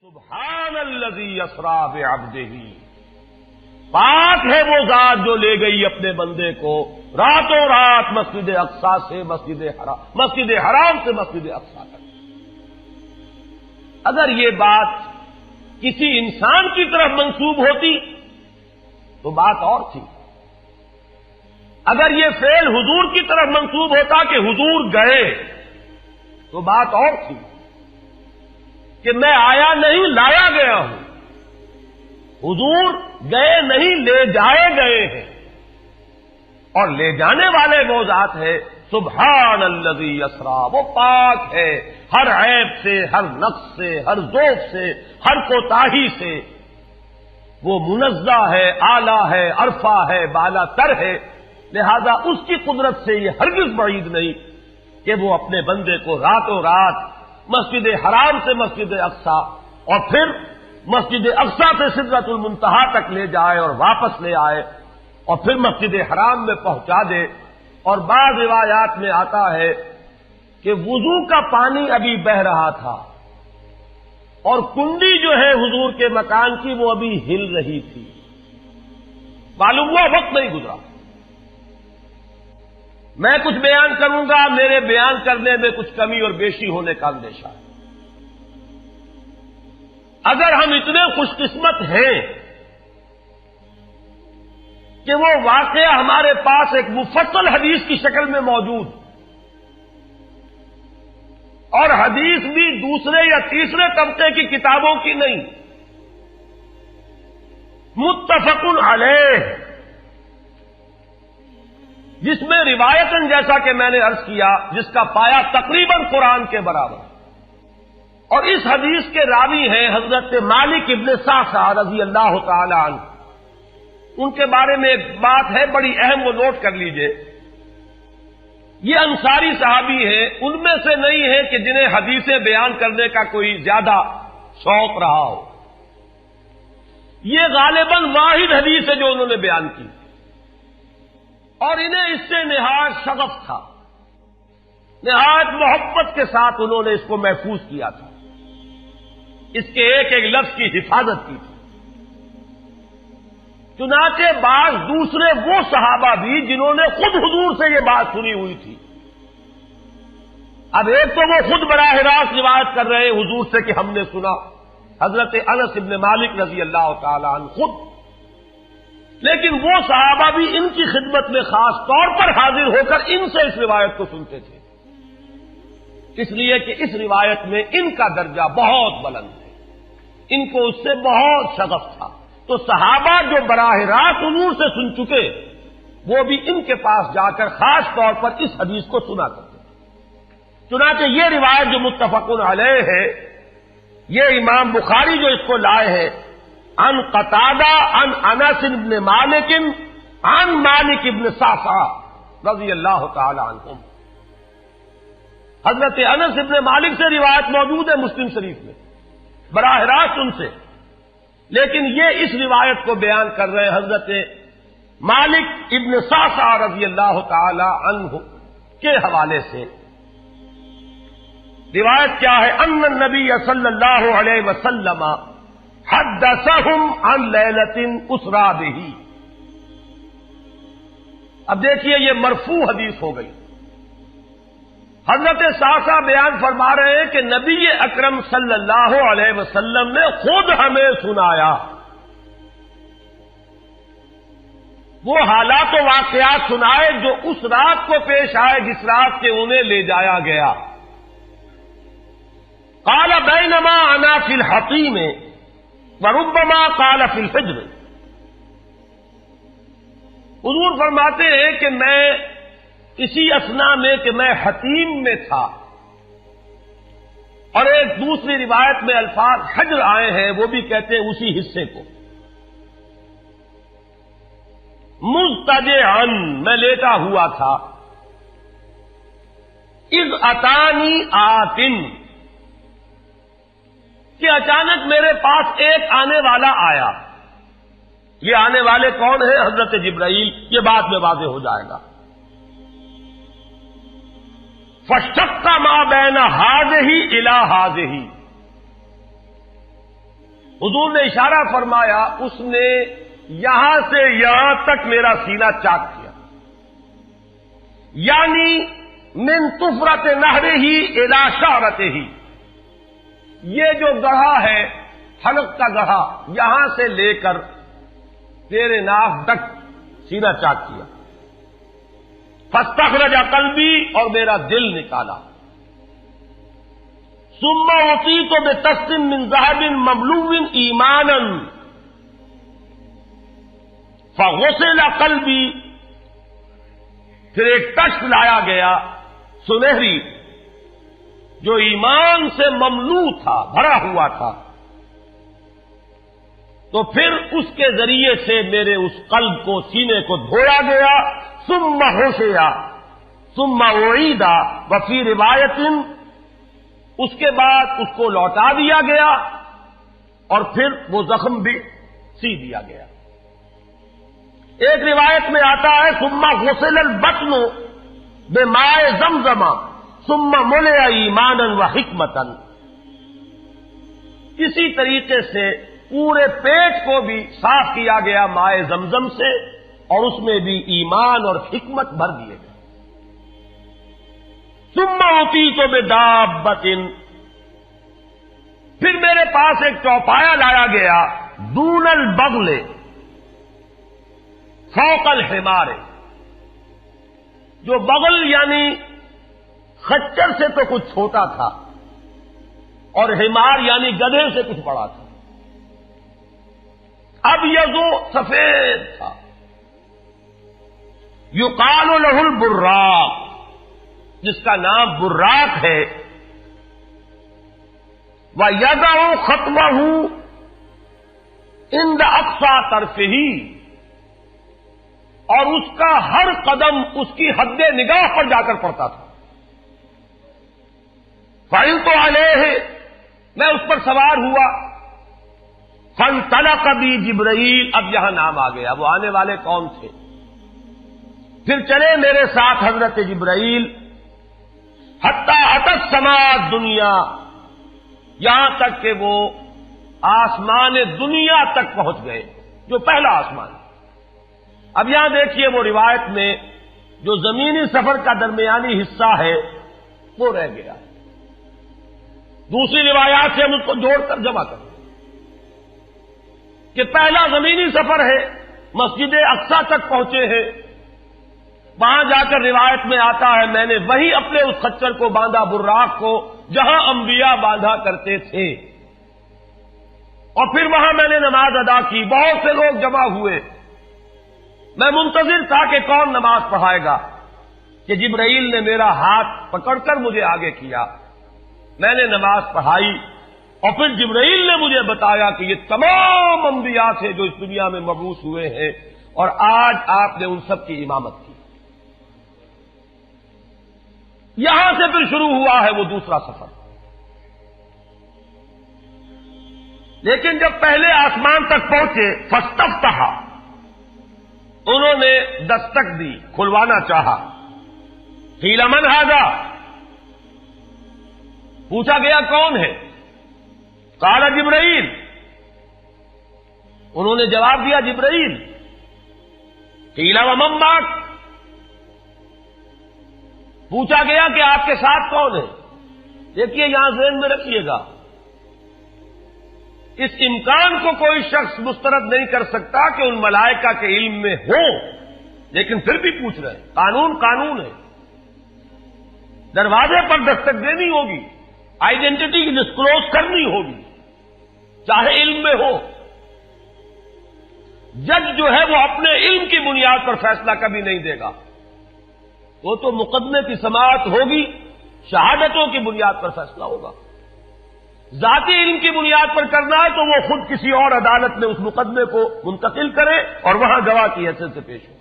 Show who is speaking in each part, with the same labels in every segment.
Speaker 1: سبحان الذی اسری بعبدہ، پاک ہے وہ ذات جو لے گئی اپنے بندے کو راتوں رات مسجد اقصی سے مسجد حرام سے مسجد اقصی تک۔ اگر یہ بات کسی انسان کی طرف منسوب ہوتی تو بات اور تھی، اگر یہ فعل حضور کی طرف منسوب ہوتا کہ حضور گئے تو بات اور تھی کہ میں آیا نہیں لایا گیا ہوں، حضور گئے نہیں لے جائے گئے ہیں، اور لے جانے والے وہ ذات ہے سبحان الذی اسری، وہ پاک ہے ہر عیب سے، ہر نقص سے، ہر ذوق سے، ہر کوتاہی سے، وہ منزہ ہے، اعلی ہے، عرفہ ہے، بالا تر ہے، لہذا اس کی قدرت سے یہ ہرگز بعید نہیں کہ وہ اپنے بندے کو راتوں رات مسجد حرام سے مسجد اقصی اور پھر مسجد اقصی سے سدرۃ المنتہا تک لے جائے اور واپس لے آئے اور پھر مسجد حرام میں پہنچا دے۔ اور بعض روایات میں آتا ہے کہ وضو کا پانی ابھی بہ رہا تھا اور کنڈی جو ہے حضور کے مکان کی وہ ابھی ہل رہی تھی، معلوم ہوا وقت نہیں گزرا۔ میں کچھ بیان کروں گا، میرے بیان کرنے میں کچھ کمی اور بیشی ہونے کا اندیشہ ہے۔ اگر ہم اتنے خوش قسمت ہیں کہ وہ واقعہ ہمارے پاس ایک مفصل حدیث کی شکل میں موجود، اور حدیث بھی دوسرے یا تیسرے طبقے کی کتابوں کی نہیں، متفق علیہ، جس میں روایتاً جیسا کہ میں نے عرض کیا جس کا پایا تقریباً قرآن کے برابر، اور اس حدیث کے راوی ہیں حضرت مالک ابن صعصعہ رضی اللہ تعالی عنہ۔ ان کے بارے میں ایک بات ہے بڑی اہم، وہ نوٹ کر لیجئے۔ یہ انصاری صحابی ہیں، ان میں سے نہیں ہے کہ جنہیں حدیثیں بیان کرنے کا کوئی زیادہ شوق رہا ہو، یہ غالباً واحد حدیث ہے جو انہوں نے بیان کی، اور انہیں اس سے نہایت شغف تھا، نہایت محبت کے ساتھ انہوں نے اس کو محفوظ کیا تھا، اس کے ایک ایک لفظ کی حفاظت کی تھی۔ چنانچہ بعض دوسرے وہ صحابہ بھی جنہوں نے خود حضور سے یہ بات سنی ہوئی تھی، اب ایک تو وہ خود براہ راست روایت کر رہے حضور سے کہ ہم نے سنا، حضرت انس ابن مالک رضی اللہ تعالی عنہ خود، لیکن وہ صحابہ بھی ان کی خدمت میں خاص طور پر حاضر ہو کر ان سے اس روایت کو سنتے تھے، اس لیے کہ اس روایت میں ان کا درجہ بہت بلند ہے، ان کو اس سے بہت شغف تھا۔ تو صحابہ جو براہ راست حضور سے سن چکے وہ بھی ان کے پاس جا کر خاص طور پر اس حدیث کو سنا کرتے تھے۔ چنانچہ یہ روایت جو متفق علیہ ہے، یہ امام بخاری جو اس کو لائے ہیں عن قتادہ عن انس بن مالک عن مالک ابن صعصعہ رضی اللہ تعالی عنہم، حضرت انس ابن مالک سے روایت موجود ہے مسلم شریف میں براہ راست ان سے، لیکن یہ اس روایت کو بیان کر رہے ہیں حضرت مالک ابن صعصعہ رضی اللہ تعالی عنہ کے حوالے سے۔ روایت کیا ہے؟ ان النبی صلی اللہ علیہ وسلم حدثہم عن لیلۃ اسری بہ۔ اب دیکھیے یہ مرفوع حدیث ہو گئی، حضرت صعصعہ بیان فرما رہے ہیں کہ نبی اکرم صلی اللہ علیہ وسلم نے خود ہمیں سنایا، وہ حالات و واقعات سنائے جو اس رات کو پیش آئے جس رات کے انہیں لے جایا گیا۔ قال بینما انا فی الحطیم وربما قال فی الفجر، حضور فرماتے ہیں کہ میں اسی اثنا میں کہ میں حتیم میں تھا، اور ایک دوسری روایت میں الفاظ حجر آئے ہیں، وہ بھی کہتے ہیں اسی حصے کو، مضطجعا میں لیٹا ہوا تھا، اذ اتانی آتن کہ اچانک میرے پاس ایک آنے والا آیا۔ یہ آنے والے کون ہیں؟ حضرت جبرائیل، یہ بعد میں واضح ہو جائے گا۔ فَاشْتَقَّ مَا بَيْنَ هَٰذِهِ إِلَىٰ هَٰذِهِ، حضور نے اشارہ فرمایا، اس نے یہاں سے یہاں تک میرا سینہ چاک کیا، یعنی من طفرت نہرہ ہی الی شعرتہ ہی، یہ جو گڑھا ہے حلق کا گڑھا، یہاں سے لے کر تیرے ناک تک سینہ چاک کیا، فاستخرج قلبی، اور میرا دل نکالا، ثم اعطیت بطست من ذهب مملوء ایمانا فغسل قلبی، پھر ایک تشت لایا گیا سنہری جو ایمان سے مملو تھا، بھرا ہوا تھا، تو پھر اس کے ذریعے سے میرے اس قلب کو، سینے کو دھویا گیا، ثم غسل ثم اعید، وفی روایت اس کے بعد اس کو لوٹا دیا گیا اور پھر وہ زخم بھی سی دیا گیا۔ ایک روایت میں آتا ہے ثم غسل البطن بماء زمزم ثم ملئ ایمانا وحکمتا، اسی طریقے سے پورے پیٹ کو بھی صاف کیا گیا مائے زمزم سے، اور اس میں بھی ایمان اور حکمت بھر دیے گئے۔ ثم اعطیت بدابۃ، پھر میرے پاس ایک چوپایا لایا گیا، دون البغل فوق الحمار، جو بغل یعنی خچر سے تو کچھ چھوٹا تھا، اور حمار یعنی گدھے سے کچھ بڑا تھا، اب یہ جو سفید تھا، یقال لہ البراق، جس کا نام براق ہے، وَيَدَعُ خَطْوَهُ عِنْدَ أَقْصَى طَرْفِهِ، اور اس کا ہر قدم اس کی حد نگاہ پر جا کر پڑتا تھا۔ فَعِلْتُ عَلَيْهِ، میں اس پر سوار ہوا، فَانْطَلَقَ بِي جِبْرَائِیل، اب یہاں نام آ گیا، وہ آنے والے کون تھے؟ پھر چلے میرے ساتھ حضرت جبرائیل، حتی اتی السماء الدنیا، یہاں تک کہ وہ آسمان دنیا تک پہنچ گئے، جو پہلا آسمان۔ اب یہاں دیکھیے وہ روایت میں جو زمینی سفر کا درمیانی حصہ ہے وہ رہ گیا، دوسری روایات سے ہم اس کو جوڑ کر جمع کریں کہ پہلا زمینی سفر ہے، مسجد اقصیٰ تک پہنچے ہیں، وہاں جا کر روایت میں آتا ہے میں نے وہی اپنے اس خچر کو باندھا، براق کو، جہاں انبیاء باندھا کرتے تھے، اور پھر وہاں میں نے نماز ادا کی، بہت سے لوگ جمع ہوئے، میں منتظر تھا کہ کون نماز پڑھائے گا، کہ جبرائیل نے میرا ہاتھ پکڑ کر مجھے آگے کیا، میں نے نماز پڑھائی، اور پھر جبرائیل نے مجھے بتایا کہ یہ تمام انبیاء تھے جو اس دنیا میں مبعوث ہوئے ہیں، اور آج آپ نے ان سب کی امامت کی۔ یہاں سے پھر شروع ہوا ہے وہ دوسرا سفر، لیکن جب پہلے آسمان تک پہنچے، فاستفتح، انہوں نے دستک دی، کھلوانا چاہا، قیل من ھذا، پوچھا گیا کون ہے؟ قال جبرائیل، انہوں نے جواب دیا جبرائیل۔ قیل ومن معک، پوچھا گیا کہ آپ کے ساتھ کون ہے؟ دیکھیے یہاں ذہن میں رکھیے گا، اس امکان کو کوئی شخص مسترد نہیں کر سکتا کہ ان ملائکہ کے علم میں ہو، لیکن پھر بھی پوچھ رہے ہیں، قانون قانون ہے، دروازے پر دستک دینی ہوگی، آئیڈینٹی ڈسکلوز کرنی ہوگی، چاہے علم میں ہو۔ جج جو ہے وہ اپنے علم کی بنیاد پر فیصلہ کبھی نہیں دے گا، وہ تو مقدمے کی سماعت ہوگی، شہادتوں کی بنیاد پر فیصلہ ہوگا۔ ذاتی علم کی بنیاد پر کرنا ہے تو وہ خود کسی اور عدالت میں اس مقدمے کو منتقل کرے اور وہاں گواہ کی حیثیت سے پیش ہو،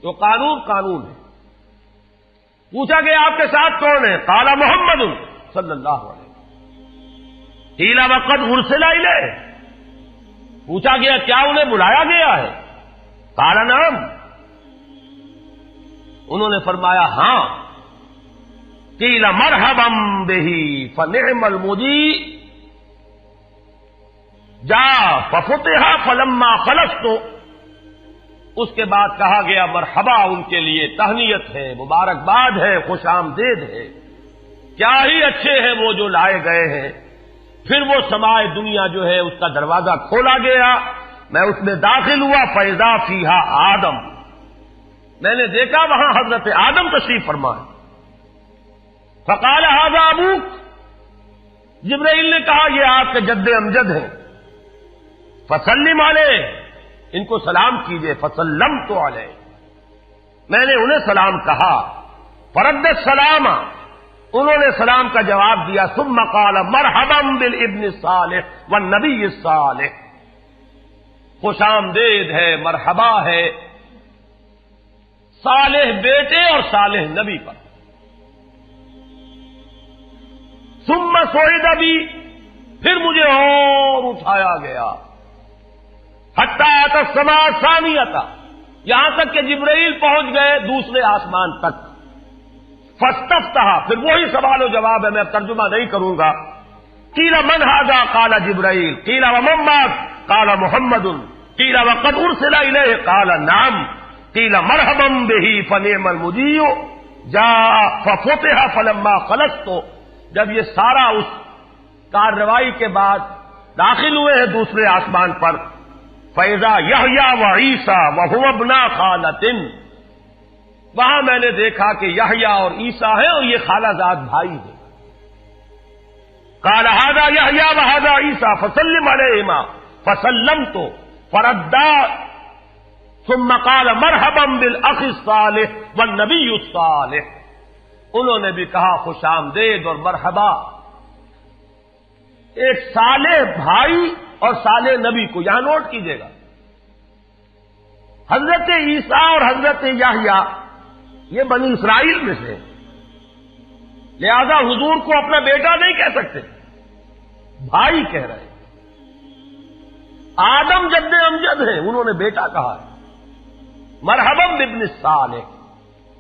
Speaker 1: تو قانون قانون ہے۔ پوچھا گیا آپ کے ساتھ کون ہے؟ قال محمد صلی اللہ علیہ وسلم۔ قیل وقد ارسل الیہ، پوچھا گیا کیا انہیں بلایا گیا ہے؟ قال نعم، انہوں نے فرمایا ہاں۔ قیل مرحبا بہ فنعم المجیء، جا ففتح فلما خلصت، اس کے بعد کہا گیا مرحبا ان کے لیے، تہنیت ہے، مبارکباد ہے، خوش آمدید ہے، کیا ہی اچھے ہیں وہ جو لائے گئے ہیں۔ پھر وہ سمائے دنیا جو ہے اس کا دروازہ کھولا گیا، میں اس میں داخل ہوا، فیضا فیہا آدم، میں نے دیکھا وہاں حضرت آدم تشریف فرما ہے۔ فقال ھذا ابوک، جبرائیل نے کہا یہ آپ کے جد امجد ہیں، فسلم علیہ، ان کو سلام کیجئے، فسلمت علیہ، میں نے انہیں سلام کہا، فرد السلام، انہوں نے سلام کا جواب دیا، ثم قال مرحبا بالابن الصالح والنبی الصالح، خوش آمدید ہے، مرحبا ہے صالح بیٹے اور صالح نبی پر۔ ثم صعد بی، پھر مجھے اور اٹھایا گیا، حتی اتی السماء الثانیہ، یہاں تک کہ جبرائیل پہنچ گئے دوسرے آسمان تک۔ فاستفتح، پھر وہی سوال و جواب ہے، میں اب ترجمہ نہیں کروں گا۔ قیل من ھذا قال جبرائیل، قیل ومن معک قال محمد، قیل وقد ارسل الیہ قال نعم، قیل مرحبا بہ فنعم المجیء جاء ففتح فلما خلصت، جب یہ سارا اس کارروائی کے بعد داخل ہوئے ہیں دوسرے آسمان پر، فَإِذَا یحییٰ وعیسیٰ وَهُوَ ابْنَا خَالَةٍ، وہاں میں نے دیکھا کہ یحییٰ اور عیسیٰ ہیں اور یہ خالہ زاد بھائی ہیں۔ قال ھذا یحییٰ وھذا عیسیٰ فسلم علیہما، فسلمت فردا، ثم قال مرحبا بالاخ الصالح والنبی الصالح، انہوں نے بھی کہا خوش آمدید اور مرحبا ایک صالح بھائی اور صالح نبی کو، یہاں نوٹ کیجئے گا، حضرت عیسیٰ اور حضرت یحییٰ یہ بنی اسرائیل میں سے، لہذا حضور کو اپنا بیٹا نہیں کہہ سکتے، بھائی کہہ رہے ہیں۔ آدم جد امجد ہیں، انہوں نے بیٹا کہا ہے، مرحبا بابن الصالح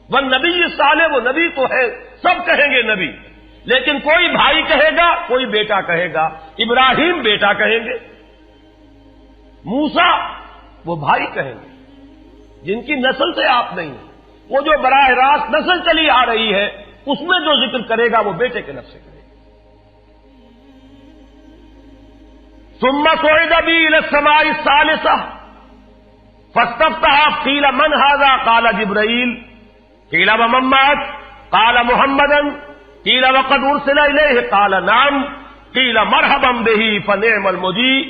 Speaker 1: والنبی الصالح، وہ نبی تو ہے، سب کہیں گے نبی، لیکن کوئی بھائی کہے گا، کوئی بیٹا کہے گا، ابراہیم بیٹا کہیں گے، موسیٰ وہ بھائی کہیں گے، جن کی نسل سے آپ نہیں ہیں، وہ جو براہ راست نسل چلی آ رہی ہے اس میں جو ذکر کرے گا وہ بیٹے کے نفس سے کرے گا۔ ثم صعد بی الی السماء الثالثہ فاستفتح، قیل من ھذا قال جبرائیل، قیل ومن معک قال محمدا، قیل وقد ارسل الیہ قال نعم، قیل مرحبا بہ فنعم المجیء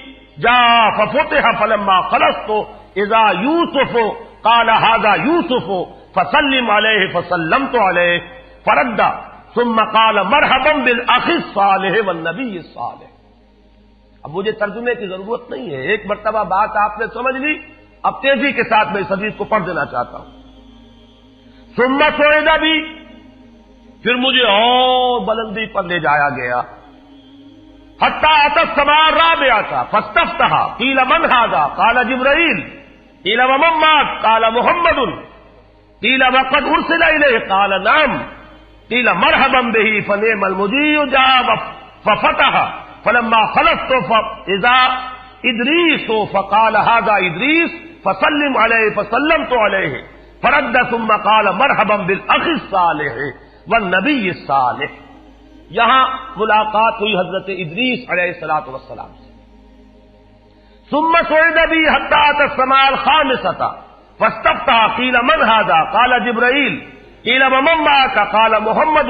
Speaker 1: جاء ففتح فلما خلصت اذا یوسف قال ھذا یوسف فسلم علیہ، فسلمت علیہ، فرد ثم قال مرحبا بالاخ الصالح والنبی الصالح۔ اب مجھے ترجمے کی ضرورت نہیں ہے، ایک مرتبہ بات آپ نے سمجھ لی، اب تیزی کے ساتھ میں اس حدیث کو پڑھ دینا چاہتا ہوں۔ ثم صعد بی، پھر مجھے اور بلندی پر لے جایا گیا، حتی اتی السماء الرابعہ فاستفتح، قیل من ھذا قال جبرائیل، قیل ومن معک قال محمد، قیل وقد ارسل الیہ قال نعم، قیل مرحبا بہ فنعم المجیء جاء ففتح فلما خلصت فاذا ادریس فقال ھذا ادریس فسلم علیہ، فسلمت علیہ، فرد ثم قال مرحبا بالاخ الصالح والنبی الصالح۔ یہاں ملاقات ہوئی حضرت ادریس علیہ الصلوۃ والسلام سے۔ ثم صعد بی حتی اتی السماء الخامسۃ فاستفتح، قیل من ھذا قال جبرائیل، قیل ومن معک قال محمد،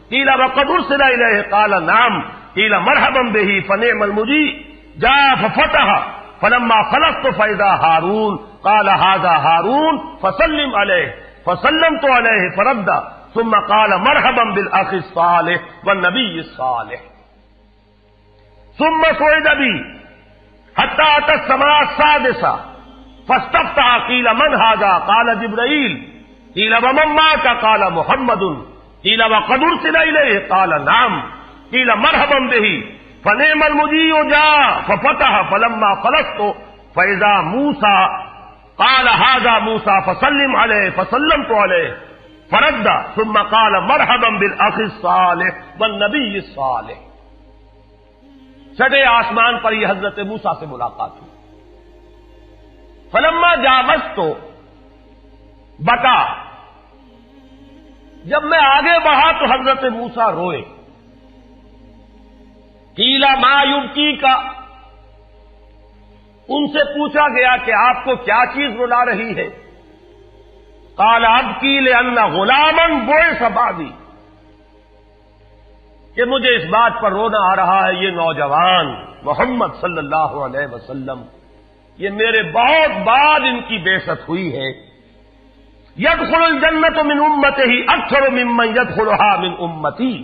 Speaker 1: قیل وقد ارسل الیہ قال نعم، قیل مرحبا بہ فنعم المجیء جاء ففتح فلما خلصت فاذا ہارون قال ھذا ہارون فسلم علیہ، فسلمت علیہ، فرد ثم قال مرحبا بالاخ الصالح والنبی الصالح۔ ثم صعد بی حتی اتی السماء السادسہ فاستفتح، قیل من ھذا قال جبرائیل، قیل ومن معک قال محمد، قیل وقد ارسل الیہ قال نعم، قیل مرحبا بہ فنعم المجیء جاء ففتح فلما خلصت فاذا موسیٰ قال ھذا موسیٰ فسلم علیہ، فسلمت علیہ، فرد ثم قال مرحبا بالاخ الصالح والنبی الصالح۔ چھٹے آسمان پر یہ حضرت موسیٰ سے ملاقات ہوئی. فلما جاوزت بتا، جب میں آگے بڑھا تو حضرت موسیٰ روئے. قیل ما یبکیک، ان سے پوچھا گیا کہ آپ کو کیا چیز رلا رہی ہے؟ قال ابکی لأن غلاما بعث بعدی، کہ مجھے اس بات پر رونا آ رہا ہے یہ نوجوان محمد صلی اللہ علیہ وسلم، یہ میرے بہت بعد ان کی بعثت ہوئی ہے. يدخل الجنت من امته اکثر ممن يدخلها من امتی،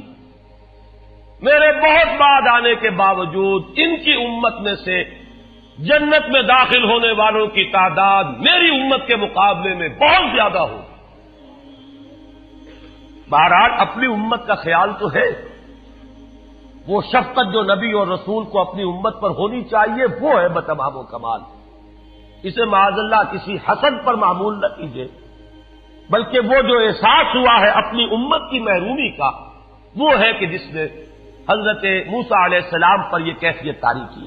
Speaker 1: میرے بہت بعد آنے کے باوجود ان کی امت میں سے جنت میں داخل ہونے والوں کی تعداد میری امت کے مقابلے میں بہت زیادہ ہوگی. بہرحال اپنی امت کا خیال تو ہے، وہ شفقت جو نبی اور رسول کو اپنی امت پر ہونی چاہیے وہ ہے بتمام و کمال. اسے معاذ اللہ کسی حسد پر معمول نہ کیجیے، بلکہ وہ جو احساس ہوا ہے اپنی امت کی محرومی کا، وہ ہے کہ جس نے حضرت موسیٰ علیہ السلام پر یہ کیفیت طاری کی.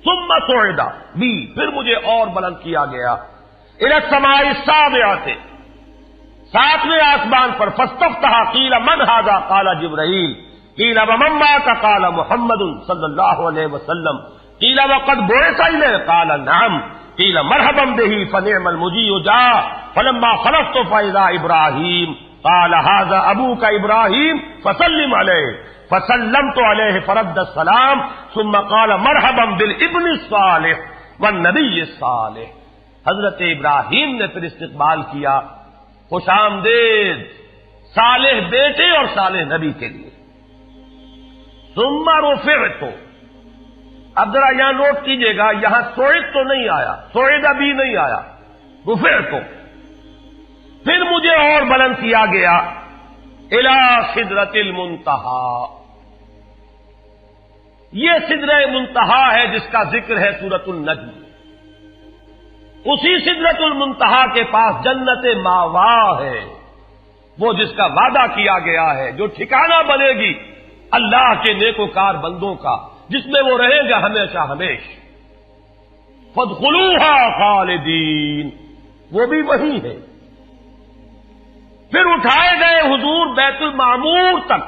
Speaker 1: ثم صعد بی، پھر مجھے اور بلند کیا گیا الی السماء السابعۃ، ساتویں آسمان پر. فاستفتح قیل من ھذا قال جبرائیل، قیل ومن معک قال محمد صلی اللہ علیہ وسلم، قیل وقد بعث الیہ قال نعم، قیل مرحبا به فنعم المجیء جاء. فلما خلصت فاذا ابراہیم قال ھذا ابوک ابراہیم فسلم علیہ، فسلمت علیہ فرد السلام ثم قال مرحبا بالابن الصالح والنبی الصالح. حضرت ابراہیم نے پھر استقبال کیا، خوش آمدید صالح بیٹے اور صالح نبی کے لیے. ثم رفعت، اب ذرا یہاں نوٹ کیجئے گا، یہاں سوئد تو نہیں آیا، سوئد ابھی نہیں آیا، رفعت. پھر مجھے اور بلند کیا گیا الی سدرۃ المنتہی، یہ سدرہ منتہا ہے جس کا ذکر ہے سورۃ النجم. اسی سدرۃ المنتہا کے پاس جنت ماوا ہے، وہ جس کا وعدہ کیا گیا ہے، جو ٹھکانہ بنے گی اللہ کے نیکوکار بندوں کا، جس میں وہ رہیں گے ہمیشہ ہمیش. فادخلوها خالدین، وہ بھی وہی ہے. پھر اٹھائے گئے حضور بیت المعمور تک.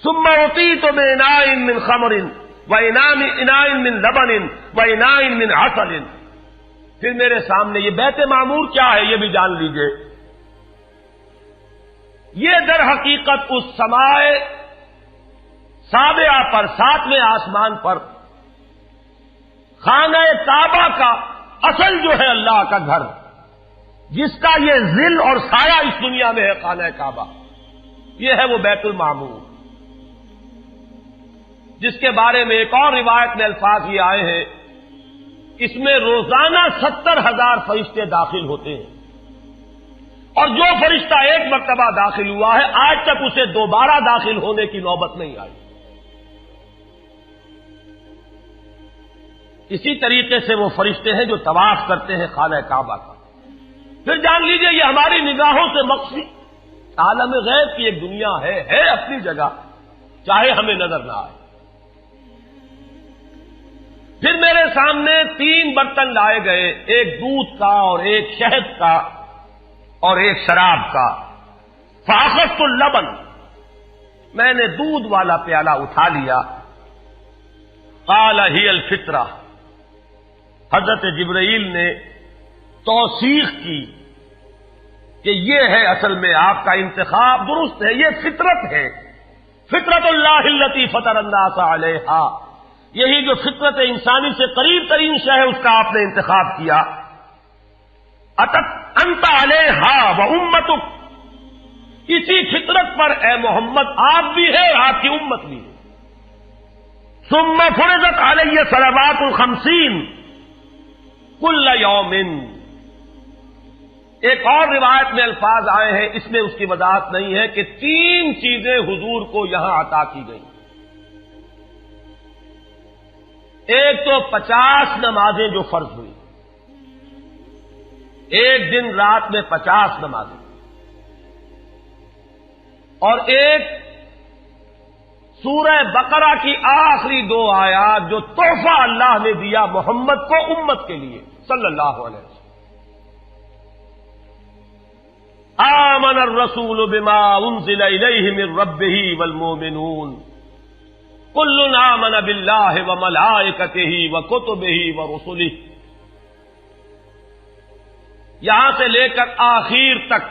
Speaker 1: ثم اعطیت باناء من خمر واناء من لبن واناء من عسل. پھر میرے سامنے یہ بیت معمور کیا ہے یہ بھی جان لیجئے. یہ در حقیقت اس سماء سابعہ پر، ساتویں آسمان پر خانہ کعبہ کا اصل جو ہے اللہ کا گھر، جس کا یہ ظل اور سایہ اس دنیا میں ہے خانہ کعبہ، یہ ہے وہ بیت المعمور، جس کے بارے میں ایک اور روایت میں الفاظ یہ آئے ہیں، اس میں روزانہ 70,000 فرشتے داخل ہوتے ہیں، اور جو فرشتہ ایک مرتبہ داخل ہوا ہے آج تک اسے دوبارہ داخل ہونے کی نوبت نہیں آئی. اسی طریقے سے وہ فرشتے ہیں جو طواف کرتے ہیں خانہ کعبہ کا. پھر جان لیجئے یہ ہماری نگاہوں سے مخفی عالم غیب کی ایک دنیا ہے اپنی جگہ، چاہے ہمیں نظر نہ آئے. پھر میرے سامنے 3 برتن لائے گئے، ایک دودھ کا اور ایک شہد کا اور ایک شراب کا. فاخذت اللبن، میں نے دودھ والا پیالہ اٹھا لیا. قال ہی الفطرہ، حضرت جبرائیل نے توثیق کی کہ یہ ہے اصل میں آپ کا انتخاب درست ہے، یہ فطرت ہے. فطرت اللہ التی فطر الناس علیہا، یہی جو فطرت انسانی سے قریب ترین شے ہے اس کا آپ نے انتخاب کیا. اتت انت علیہا و امتک، اسی فطرت پر اے محمد آپ بھی ہے اور آپ کی امت بھی ہے. ثم فرضت علیہ صلوات 50 کل یوم. ایک اور روایت میں الفاظ آئے ہیں، اس میں اس کی وضاحت نہیں ہے کہ 3 چیزیں حضور کو یہاں عطا کی گئی. ایک تو 50 نمازیں جو فرض ہوئی، ایک دن رات میں 50 نمازیں، اور ایک سورہ بقرہ کی آخری 2 آیات جو تحفہ اللہ نے دیا محمد کو امت کے لیے صلی اللہ علیہ وسلم. آمن الرسول بما انزل الیہ من ربہ والمؤمنون کل آمن باللہ وملائکتہ وکتبہ ورسلہ. یہاں سے لے کر آخر تک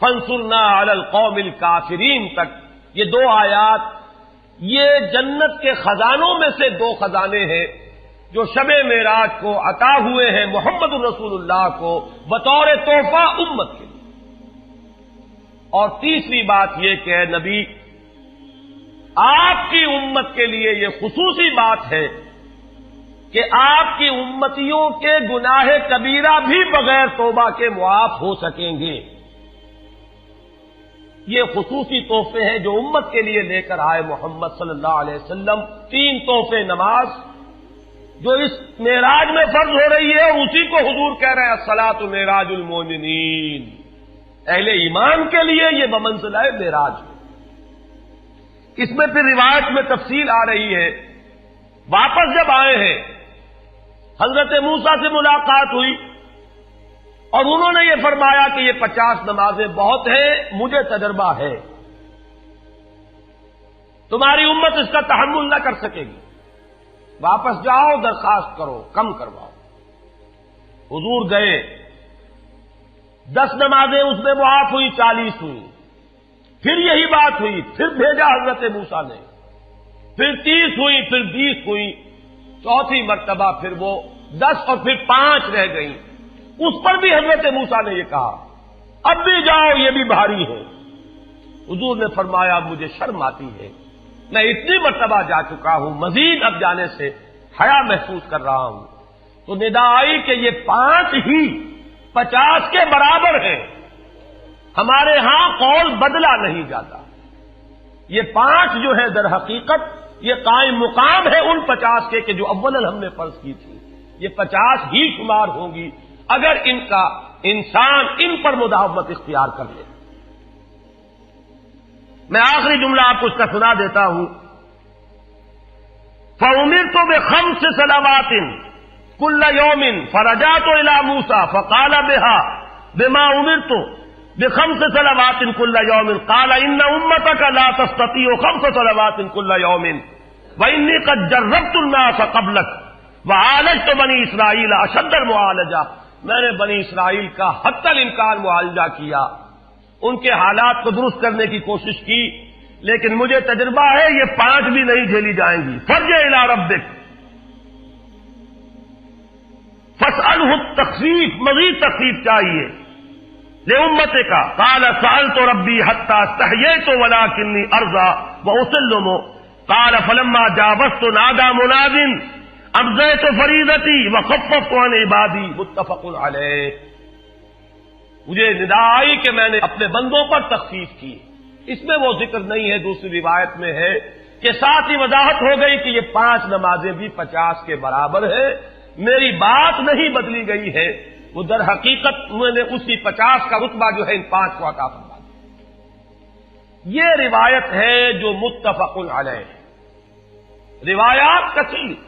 Speaker 1: فانصرنا علی القوم الکافرین تک یہ 2 آیات یہ جنت کے خزانوں میں سے 2 خزانے ہیں جو شب معراج کو عطا ہوئے ہیں محمد الرسول اللہ کو بطور تحفہ امت کے لیے. اور تیسری بات یہ کہ اے نبی آپ کی امت کے لیے یہ خصوصی بات ہے کہ آپ کی امتیوں کے گناہ کبیرہ بھی بغیر توبہ کے معاف ہو سکیں گے. یہ خصوصی تحفے ہیں جو امت کے لیے لے کر آئے محمد صلی اللہ علیہ وسلم. 3 تحفے نماز جو اس معراج میں فرض ہو رہی ہے اور اسی کو حضور کہہ رہے ہیں الصلاۃ معراج المومنین. اہل ایمان کے لیے یہ بمنزلہ معراج ہے. اس میں پھر روایت میں تفصیل آ رہی ہے. واپس جب آئے ہیں حضرت موسیٰ سے ملاقات ہوئی اور انہوں نے یہ فرمایا کہ یہ 50 نمازیں بہت ہیں, مجھے تجربہ ہے, تمہاری امت اس کا تحمل نہ کر سکے گی, واپس جاؤ درخواست کرو کم کرواؤ. حضور گئے, 10 نمازیں اس میں معاف ہوئی, 40 ہوئی. پھر یہی بات ہوئی, پھر بھیجا حضرت موسیٰ نے, پھر 30 ہوئی, پھر 20 ہوئی, چوتھی مرتبہ پھر وہ 10 اور پھر 5 رہ گئیں. اس پر بھی حضرت موسیٰ نے یہ کہا اب بھی جاؤ یہ بھی بھاری ہے. حضور نے فرمایا مجھے شرم آتی ہے, میں اتنی مرتبہ جا چکا ہوں, مزید اب جانے سے حیا محسوس کر رہا ہوں. تو ندا آئی کہ یہ 5 ہی 50 کے برابر ہیں. ہمارے ہاں قول بدلا نہیں جاتا. یہ 5 جو ہے در حقیقت یہ قائم مقام ہے ان 50 کے کہ جو اولاً ہم نے فرض کی تھی. یہ 50 ہی شمار ہوں گی اگر ان کا انسان ان پر مداومت اختیار کر لے. میں آخری جملہ آپ کو اس کا سنا دیتا ہوں. فَأُمِرْتُ بِخَمْسِ صَلَوَاتٍ كُلَّ يَوْمٍ فَرَجَعْتُ إِلَىٰ مُوسَىٰ فَقَالَ بِمَا أُمِرْتُ بِخَمْسِ صَلَوَاتٍ كُلَّ يَوْمٍ قَالَ إِنَّ أُمَّتَكَ لَا تَسْتَطِيعُ 5 صَلَوَاتٍ كُلَّ يَوْمٍ وَإِنِّي قَدْ جَرَّبْتُ النَّاسَ قَبْلَكَ وَعَالَجْتُ بَنِي إِسْرَائِيلَ أَشَدَّ الْمُعَالَجَةِ. میں نے بنی اسرائیل کا حتی الامکان معالجہ کیا, ان کے حالات کو درست کرنے کی کوشش کی, لیکن مجھے تجربہ ہے یہ 5 بھی نہیں جھیلی جائیں گی. فَارْجِعْ إِلَىٰ رَبِّكَ فَاسْأَلْهُ التَّخْفِيفَ, مزید تخفیف چاہیے لِأُمَّتِكَ. قَالَ سَأَلْتُ رَبِّي حَتَّىٰ اسْتَحْيَيْتُ وَلَٰكِنِّي أَرْضَىٰ وَأُسِلُّمُ. قَالَ فَلَمَّا جَاوَزْتُ نَادَىٰ مُنَادٍ ابزیت فریضتی وخففت عن عبادی. متفق علیہ. مجھے ندا آئی کہ میں نے اپنے بندوں پر تخفیف کی. اس میں وہ ذکر نہیں ہے, دوسری روایت میں ہے کہ ساتھ ہی وضاحت ہو گئی کہ یہ 5 نمازیں بھی 50 کے برابر ہے. میری بات نہیں بدلی گئی ہے, وہ در حقیقت میں نے اسی 50 کا رتبہ جو ہے ان 5 کو عطا فرما دیا. یہ روایت ہے جو متفق علیہ ہے. روایات کثیر,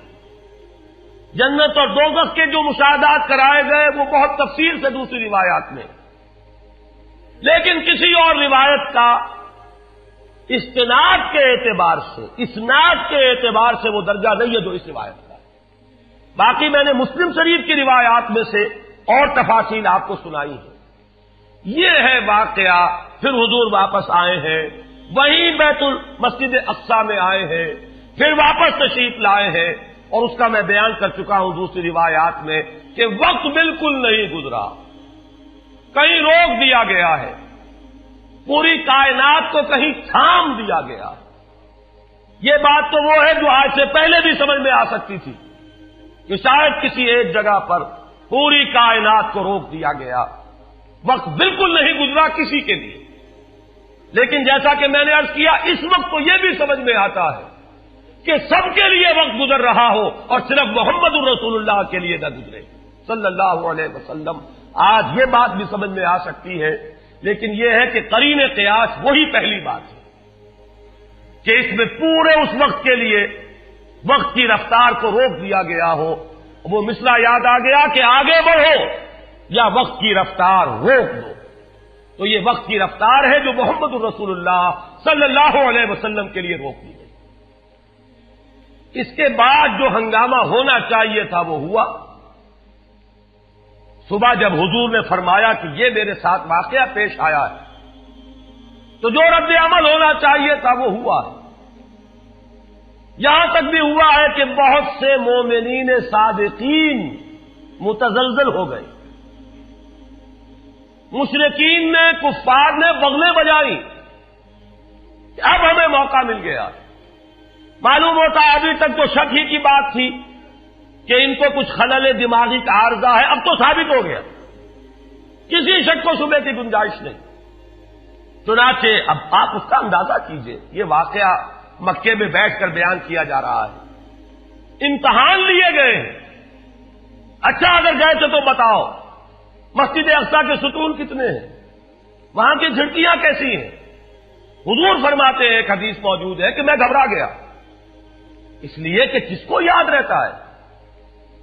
Speaker 1: جنت اور دوزخ کے جو مشاہدات کرائے گئے وہ بہت تفصیل سے دوسری روایات میں, لیکن کسی اور روایت کا استناد کے اعتبار سے, اسناد کے اعتبار سے وہ درجہ نہیں ہے جو اس روایت کا ہے. باقی میں نے مسلم شریف کی روایات میں سے اور تفاصیل آپ کو سنائی ہے. یہ ہے واقعہ. پھر حضور واپس آئے ہیں, وہیں بیت المسجد اقصی میں آئے ہیں, پھر واپس تشریف لائے ہیں, اور اس کا میں بیان کر چکا ہوں دوسری روایات میں کہ وقت بالکل نہیں گزرا, کہیں روک دیا گیا ہے, پوری کائنات کو کہیں تھام دیا گیا. یہ بات تو وہ ہے جو آج سے پہلے بھی سمجھ میں آ سکتی تھی کہ شاید کسی ایک جگہ پر پوری کائنات کو روک دیا گیا. وقت بالکل نہیں گزرا کسی کے لیے. لیکن جیسا کہ میں نے عرض کیا, اس وقت تو یہ بھی سمجھ میں آتا ہے کہ سب کے لیے وقت گزر رہا ہو اور صرف محمد الرسول اللہ کے لیے نہ گزرے صلی اللہ علیہ وسلم. آج یہ بات بھی سمجھ میں آ سکتی ہے, لیکن یہ ہے کہ قرین قیاس وہی پہلی بات ہے. کہ اس میں پورے اس وقت کے لیے وقت کی رفتار کو روک دیا گیا ہو، وہ مسئلہ یاد آ گیا کہ آگے بڑھو یا وقت کی رفتار روک دو۔ تو یہ وقت کی رفتار ہے جو محمد الرسول اللہ صلی اللہ علیہ وسلم کے لیے روک دی گئی۔ اس کے بعد جو ہنگامہ ہونا چاہیے تھا وہ ہوا۔ صبح جب حضور نے فرمایا کہ یہ میرے ساتھ واقعہ پیش آیا ہے تو جو رد عمل ہونا چاہیے تھا وہ ہوا ہے۔ یہاں تک بھی ہوا ہے کہ بہت سے مومنین صادقین متزلزل ہو گئے، مشرکین نے، کفار نے بغلیں بجائی کہ اب ہمیں موقع مل گیا۔ معلوم ہوتا ابھی تک تو شک ہی کی بات تھی کہ ان کو کچھ خلل دماغی کا عارضہ ہے، اب تو ثابت ہو گیا، کسی شک و شبے کی گنجائش نہیں۔ چنانچہ اب آپ اس کا اندازہ کیجئے، یہ واقعہ مکے میں بیٹھ کر بیان کیا جا رہا ہے، امتحان لیے گئے ہیں۔ اچھا اگر گئے تھے تو بتاؤ مسجد اقصی کے ستون کتنے ہیں، وہاں کی کھڑکیاں کیسی ہیں؟ حضور فرماتے ہیں، ایک حدیث موجود ہے کہ میں گھبرا گیا، اس لیے کہ کس کو یاد رہتا ہے،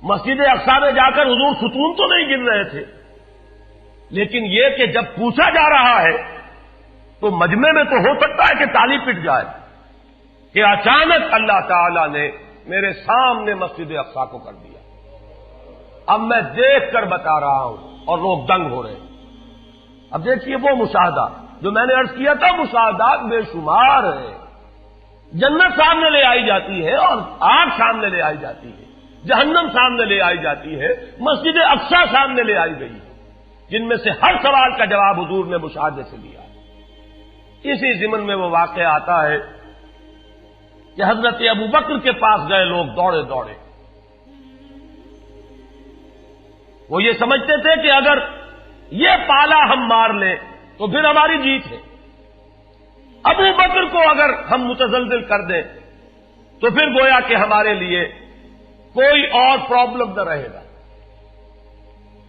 Speaker 1: مسجد اقصی میں جا کر حضور ستون تو نہیں گن رہے تھے، لیکن یہ کہ جب پوچھا جا رہا ہے تو مجمع میں تو ہو سکتا ہے کہ تالی پٹ جائے کہ اچانک اللہ تعالی نے میرے سامنے مسجد اقصی کو کر دیا، اب میں دیکھ کر بتا رہا ہوں اور لوگ دنگ ہو رہے ہیں۔ اب دیکھیے وہ مشاہدہ جو میں نے عرض کیا تھا، مشاہدات بے شمار ہیں۔ جنت سامنے لے آئی جاتی ہے اور آگ سامنے لے آئی جاتی ہے، جہنم سامنے لے آئی جاتی ہے، مسجد اقصی سامنے لے آئی گئی ہے، جن میں سے ہر سوال کا جواب حضور نے مشاہدے سے دیا۔ اسی ضمن میں وہ واقعہ آتا ہے کہ حضرت ابوبکر کے پاس گئے لوگ دوڑے دوڑے، وہ یہ سمجھتے تھے کہ اگر یہ پالا ہم مار لیں تو پھر ہماری جیت ہے، ابوبکر کو اگر ہم متزلزل کر دیں تو پھر گویا کہ ہمارے لیے کوئی اور پرابلم نہ رہے گا۔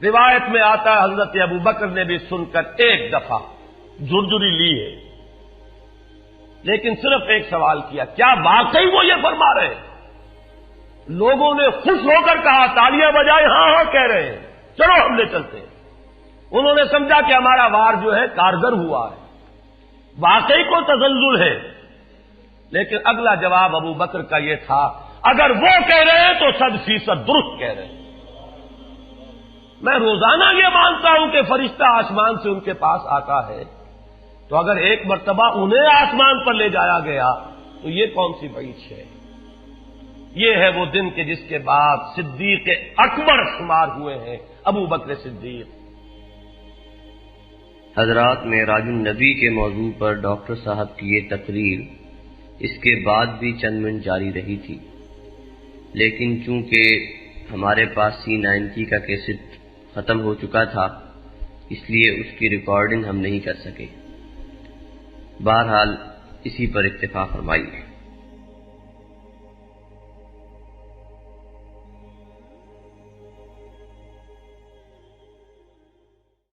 Speaker 1: روایت میں آتا ہے حضرت ابوبکر نے بھی سن کر ایک دفعہ جھرجھری لی ہے، لیکن صرف ایک سوال کیا، کیا واقعی وہ یہ فرما رہے ہیں؟ لوگوں نے خوش ہو کر کہا، تالیاں بجائے، ہاں ہاں کہہ رہے ہیں، چلو ہم لے چلتے ہیں۔ انہوں نے سمجھا کہ ہمارا وار جو ہے کارگر ہوا ہے، واقعی کو تزلزل ہے، لیکن اگلا جواب ابوبکر کا یہ تھا، اگر وہ کہہ رہے ہیں تو 100% درست کہہ رہے ہیں۔ میں روزانہ یہ مانتا ہوں کہ فرشتہ آسمان سے ان کے پاس آتا ہے، تو اگر ایک مرتبہ انہیں آسمان پر لے جایا گیا تو یہ کون سی بعید ہے؟ یہ ہے وہ دن کہ جس کے بعد صدیق اکبر شمار ہوئے ہیں ابوبکر صدیق۔
Speaker 2: حضرات، معراج النبی کے موضوع پر ڈاکٹر صاحب کی یہ تقریر اس کے بعد بھی چند منٹ جاری رہی تھی، لیکن چونکہ ہمارے پاس C90 کا کیسٹ ختم ہو چکا تھا، اس لیے اس کی ریکارڈنگ ہم نہیں کر سکے۔ بہرحال اسی پر اکتفا فرمائیے۔